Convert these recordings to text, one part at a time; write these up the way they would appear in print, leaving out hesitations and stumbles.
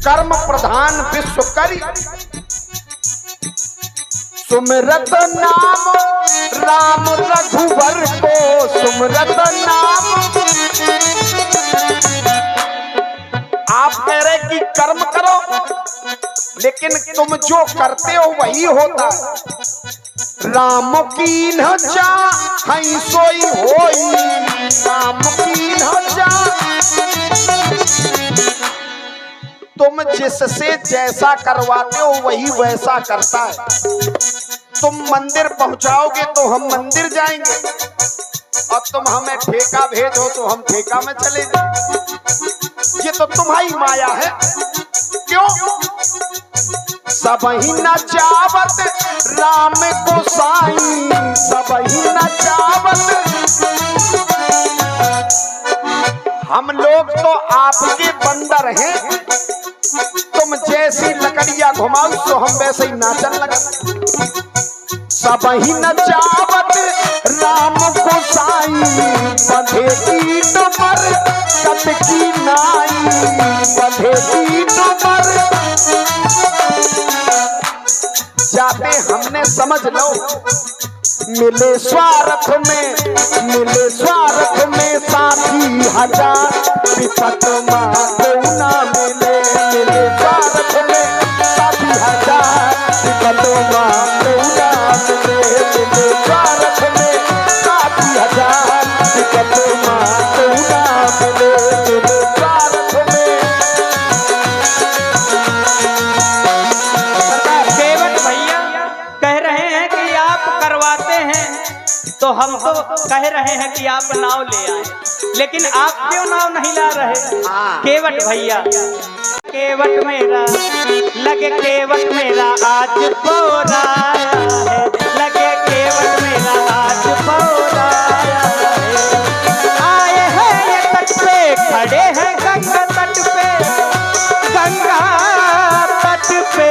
कर्म प्रधान विश्व करी, सुमिरत नाम राम रघुवर को, सुमिरत नाम। आप कह रहे कि कर्म करो, लेकिन तुम जो करते हो वही होता है। राम की न चाहै सोई होई, राम की न चाहै। तुम जिससे जैसा करवाते हो वही वैसा करता है। तुम मंदिर पहुंचाओगे तो हम मंदिर जाएंगे, और तुम हमें ठेका भेजो तो हम ठेका में चले जाएंगे। ये तो तुम्हारी माया है। क्यों? सबही न चावत राम को साईं, सबही न चावत। हम लोग तो आपके बंदर हैं, तुम जैसी लकड़ियां घुमाओ तो हम वैसे ही नाचन लगे। सबही न चावत राम को साईं, बंधे ईट पर कट की नाई, बंधे ईट पर। जाते हमने समझ लो, मिले स्वार्थ में, मिले स्वार्थ में साथी हजार, विपत मां को ना मिले। मिले स्वार्थ में साथी हजार, विपत मां को ना मिले। मिले स्वार्थ में साथी हजार, विपत मां को ना मिले। मिले स्वार्थ में। केवट भैया कह रहे हैं कि आप करवाते हैं, तो हम तो कह रहे हैं कि आप नाव ले आए, लेकिन आप क्यों नाव नहीं ला रहे? केवट भैया, केवट मेरा लगे, केवट मेरा आज पौराया है, लगे केवट मेरा आज पौराया है। आए हैं ये तट पे, खड़े हैं गंगा तट पे, गंगा तट पे।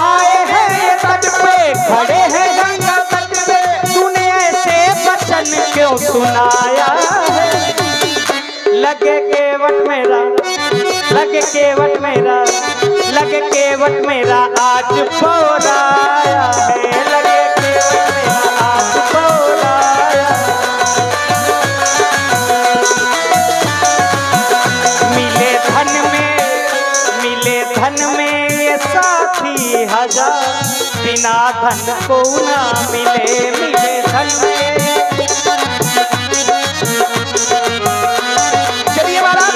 आए हैं ये तट पे, खड़े हैं गंगा तट पे। तूने ऐसे वचन क्यों सुनाया है? लगे केवट मेरा, लगे केवट मेरा, लगे केवट मेरा आज पौराया है, लगे केवट मेरा आज पौराया। मिले धन में, मिले धन में ये साथी हजार, बिना धन को ना मिले। मिले धन में। चलिए महाराज,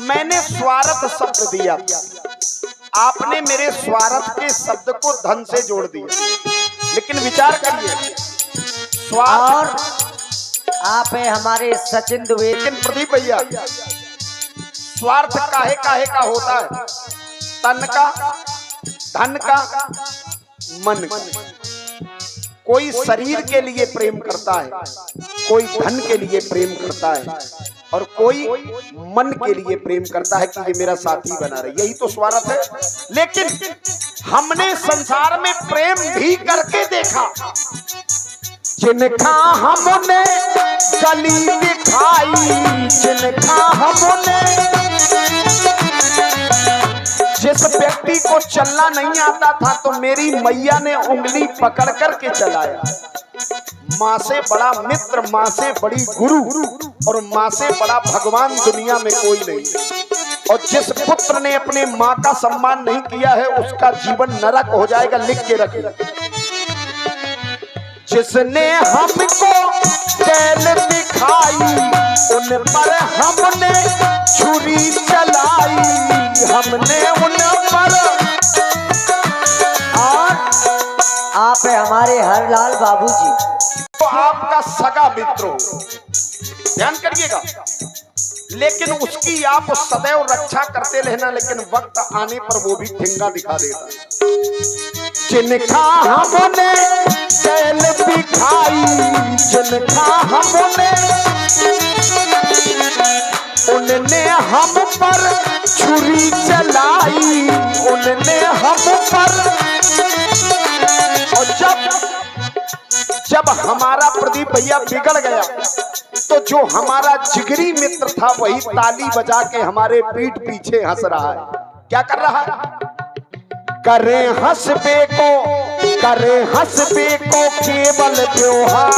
मैंने स्वार्थ शब्द दिया, आपने मेरे स्वार्थ के शब्द को धन से जोड़ दिया। लेकिन विचार करिए, और आप है हमारे सचिन द्विवेदी। लेकिन प्रदीप भैया, स्वार्थ काहे काहे का होता है? तन का, धन का, मन का। कोई शरीर के लिए प्रेम करता है, कोई धन के लिए प्रेम करता है, और कोई मन के लिए प्रेम करता है कि ये मेरा साथी बना रहे। यही तो स्वार्थ है। लेकिन हमने संसार में प्रेम भी करके देखा। जिनका हमने गली दिखाई, जिनका हमने, जिस व्यक्ति को चलना नहीं आता था तो मेरी मैया ने उंगली पकड़ करके चलाया। माँ से बड़ा मित्र, माँ से बड़ी गुरु, और माँ से बड़ा भगवान दुनिया में कोई नहीं। और जिस पुत्र ने अपने माँ का सम्मान नहीं किया है उसका जीवन नरक हो जाएगा। लिख के रख। जिसने हमको कैल दिखाई, उन पर हमने छुरी चलाई, हमने उन पर। और आप है हमारे हरलाल बाबूजी। तो आपका सगा मित्र हो, ध्यान करिएगा। लेकिन उसकी आप सदैव रक्षा करते रहना, लेकिन वक्त आने पर वो भी ठेंगा दिखा देता है। जिनका हमने कैल दिखाई, जिनका हमने, उनने हम पर छुरी चलाई, उनने हम पर। और जब हमारा प्रदीप भैया बिगड़ गया तो जो हमारा जिगरी मित्र था वही ताली बजा के हमारे पीठ पीछे हंस रहा है। क्या कर रहा है? करे हंसबे को केवल त्योहार,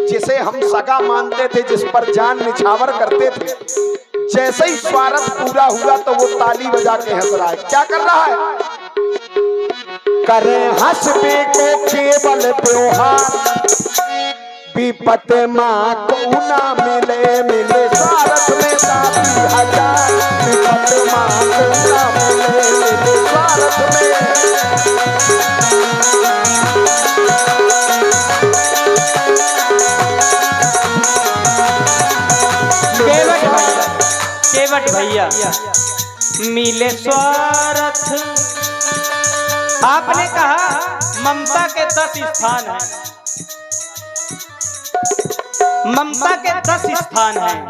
जिसे हम सगा मानते थे, जिस पर जान निछावर करते थे, जैसे ही स्वार्थ पूरा हुआ तो वो ताली बजा के हंस रहा है। क्या कर रहा है? करे हंसबे को केवल त्योहार, विपत माँ को ना मिले स्वार्थ में काफी हजार, विपत माँ को ना मिले स्वार्थ में। केवट भैया मिले स्वार्थ, आपने कहा ममता के 10 स्थान हैं, ममता के 10 स्थान हैं।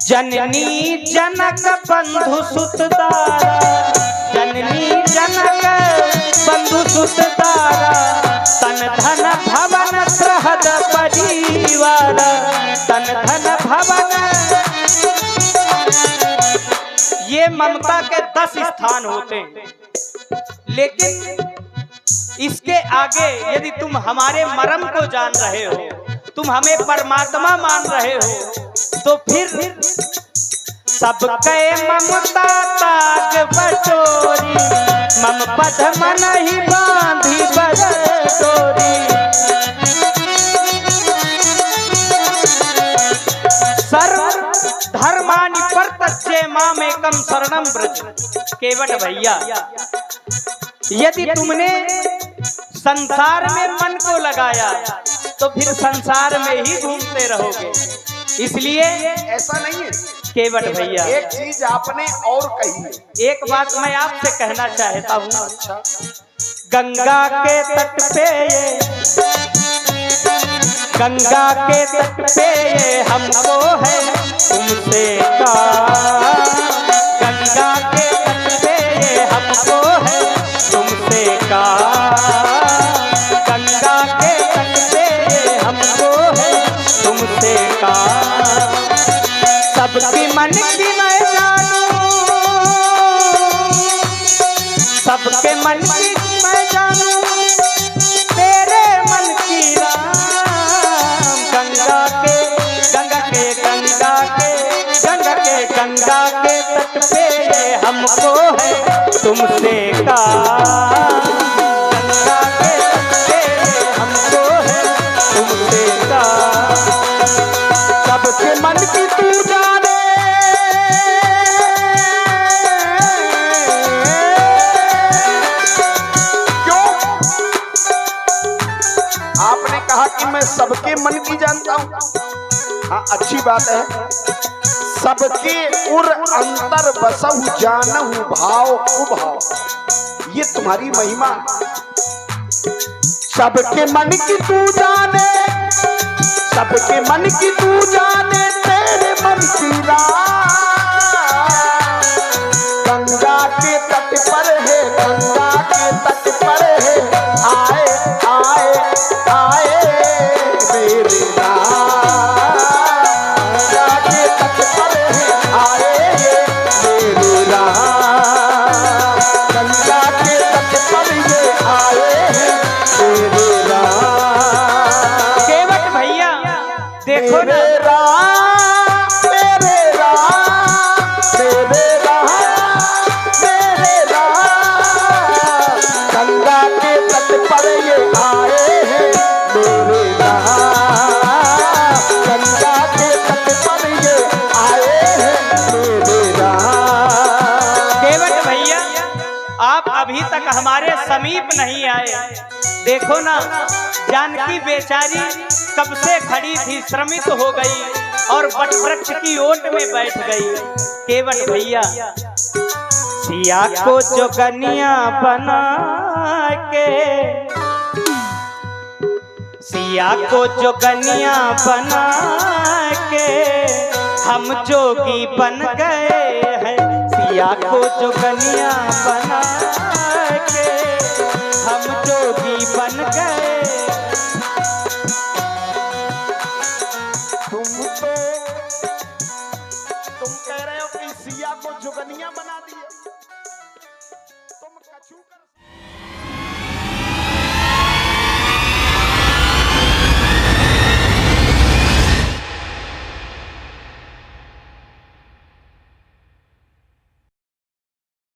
जननी जनक बंधु सुत दारा, जननी जनक बंधु सुत दारा, तन धन भवन सहद परिवार, तन धन भवन। ये ममता के 10 स्थान होते हैं, लेकिन इसके आगे यदि तुम हमारे मर्म को जान रहे हो, तुम हमें परमात्मा मान रहे हो, तो फिर सबके ममता ताग बटोरी, मम पद मन ही बांधी बटोरी। सर्व धर्मानि प्रत्यक्षे मामेकम शरणम व्रज। केवट भैया यदि तुमने संसार में मन को लगाया तो फिर संसार में ही घूमते रहोगे। इसलिए ऐसा नहीं है केवट भैया। एक चीज आपने और कही है, एक बात मैं आपसे कहना चाहता हूँ। अच्छा, गंगा के तट पे ये, गंगा के तट पे ये हमको है तुमसे का, गंगा के तट पे ये हमको है तुमसे का, गंगा के तट पे ये हमको है तुमसे का। सबकी मन की मैं जानूं, सबके मन की मैं जानूं, तेरे मन की राम। गंगा के गंगा के गंगा के गंगा के गंगा के तट पे ये हमको है तुमसे का, गंगा के तट पे ये हमको है तुमसे का। सबके मन की तू जाने, क्यों? आपने कहा कि मैं सबके मन की जानता हूं। हाँ, अच्छी बात है। सबके उर अंतर बसहु जानहु भाव उभाव, ये तुम्हारी महिमा। सबके मन की तू जाने, सबके मन की तू जाने, तेरे मन की रात। गंगा के तट पर है, गंगा के तट पर है, आए आए आए मेरे राम। गंगा के तट पर है, आए मेरे राम। गंगा के तट पर ये आए मेरे राम। केवट भैया देखो ना, मेरे राम मेरे राम मेरे राम मेरे राम। गंगा के तट पर ये आए हैं मेरे राम। गंगा के तट पर ये आए हैं मेरे राम। केवट भैया आप अभी तक हमारे समीप नहीं आए। देखो ना, जानकी बेचारी कब से खड़ी थी, श्रमित हो गई और वट वृक्ष की ओट में बैठ गई। केवट भैया सिया को जोगनिया बना के, सिया को जोगनिया बना के हम जोगी बन गए हैं। सिया को जोगनिया बना के हम जोगी बन गए। जुगनिया बना दिया।